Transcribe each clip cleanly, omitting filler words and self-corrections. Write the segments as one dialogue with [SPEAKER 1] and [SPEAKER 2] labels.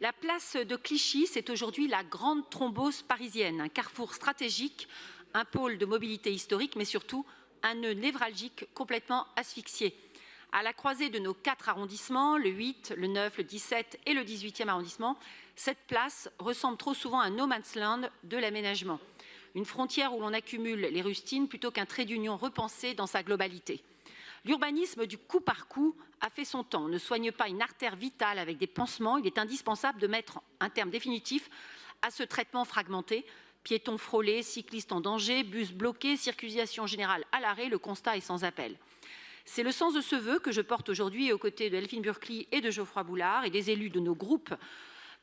[SPEAKER 1] La place de Clichy, c'est aujourd'hui la grande thrombose parisienne, un carrefour stratégique, un pôle de mobilité historique, mais surtout un nœud névralgique complètement asphyxié. À la croisée de nos 4 arrondissements, le 8, le 9, le 17 et le 18e arrondissement, cette place ressemble trop souvent à un no man's land de l'aménagement. Une frontière où l'on accumule les rustines plutôt qu'un trait d'union repensé dans sa globalité. L'urbanisme du coup par coup a fait son temps, ne soigne pas une artère vitale avec des pansements. Il est indispensable de mettre un terme définitif à ce traitement fragmenté. Piétons frôlés, cyclistes en danger, bus bloqués, circulation générale à l'arrêt, le constat est sans appel. C'est le sens de ce vœu que je porte aujourd'hui aux côtés de Delphine Burkli et de Geoffroy Boulard et des élus de nos groupes.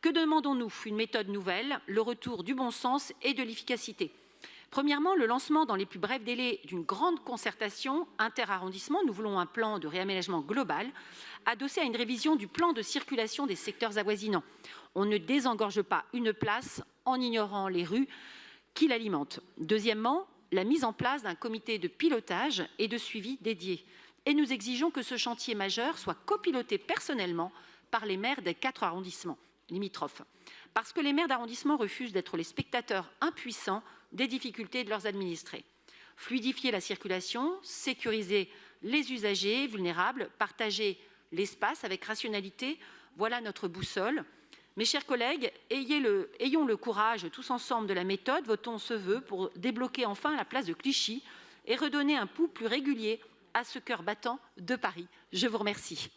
[SPEAKER 1] Que demandons-nous? Une méthode nouvelle, le retour du bon sens et de l'efficacité. Premièrement, le lancement dans les plus brefs délais d'une grande concertation inter-arrondissement. Nous voulons un plan de réaménagement global adossé à une révision du plan de circulation des secteurs avoisinants. On ne désengorge pas une place en ignorant les rues qui l'alimentent. Deuxièmement, la mise en place d'un comité de pilotage et de suivi dédié. Et nous exigeons que ce chantier majeur soit copiloté personnellement par les maires des 4 arrondissements limitrophes. Parce que les maires d'arrondissement refusent d'être les spectateurs impuissants des difficultés de leurs administrés. Fluidifier la circulation, sécuriser les usagers vulnérables, partager l'espace avec rationalité, voilà notre boussole. Mes chers collègues, ayons le courage tous ensemble de la méthode, votons ce vœu pour débloquer enfin la place de Clichy et redonner un pouls plus régulier à ce cœur battant de Paris. Je vous remercie.